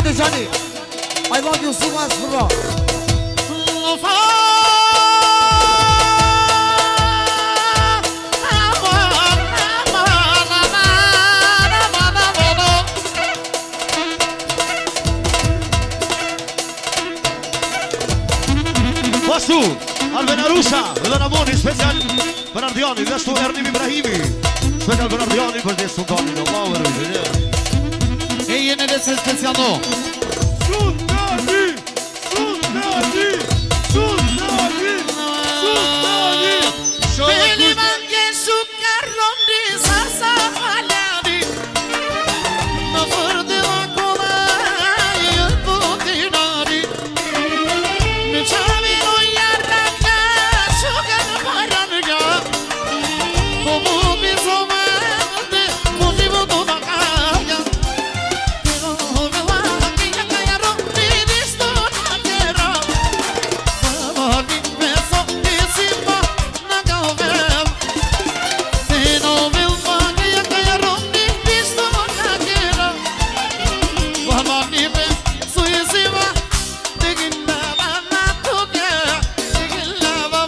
Johnny, Johnny. I love you so much, bro. Postu, Alvenarusa, Velanamoni, special Bernardiani, Vestu Ernim Ibrahimi, special Bernardiani, per questo Tonino, Mauro, E yine de ses specialno. Sultani, Sultani, Sultani, Sultani, Beni mangi su carron di sasa paladi. Ma forte va colai il putinari. Mi chavi no yarraka sugar paranga. Como mi somande, motivo do bacaya. Pero me va que ya cayeron mi disto na tierra. Mama ni beso ni simba na galvem. Pero me va que ya cayeron mi disto na tierra. Mama ni beso ni simba de guindaba na toque. De guindaba.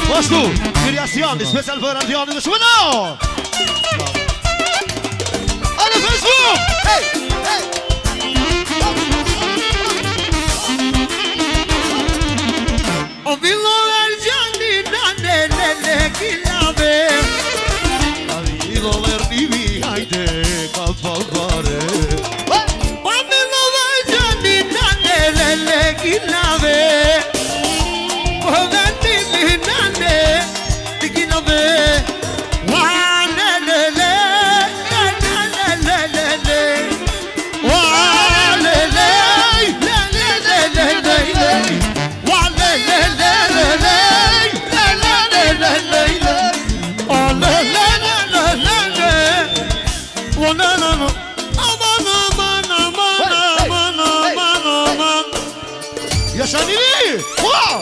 Postu, Kiriasiani, special Bernardiani, the Schwino! On the Facebook! Hey! Hey! O vilo Gianni Daniele Chilave. Amigo Vernivi, hayde kafavare. O vilo Gianni Daniele Chilave. O Vernivi Nane Chilave. Wa le le le le le le le. Wa le le le le le le le. Wa le le le le le le le le le. Oh le le le le le le. Oh no no no. Aman aman aman aman aman aman. Yaşanili! Wow!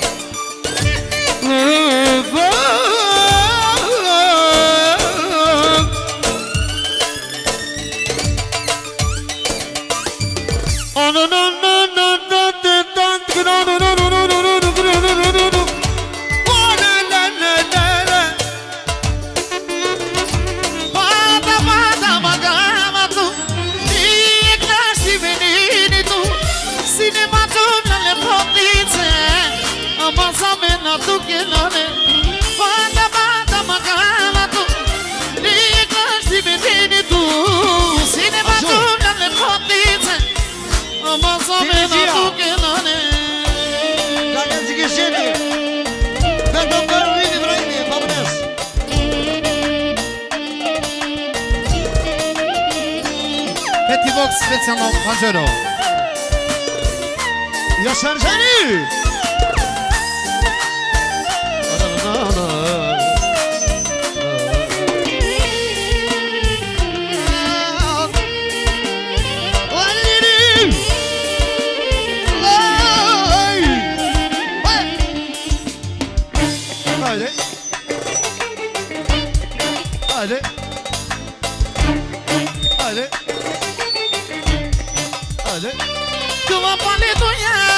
Oh no no no no no no no no no no no no no. Oh la la la la la. Bada bada bada tu. Ni clasi venini tu. Cinema tu non le potite. Avanzame na tu che non è. Bada bada bada tu. Ni clasi venini tu. Cinema tu non le potite. Avanzame na tu che non è. Ragazzi che siete? Perdon Berlin, Ibrahimi, Babnes. Petit Box spécialement Pajero. Yaşar Şeni! Hadi. Hadi. Hadi. Hadi. Tu vas parler de rien.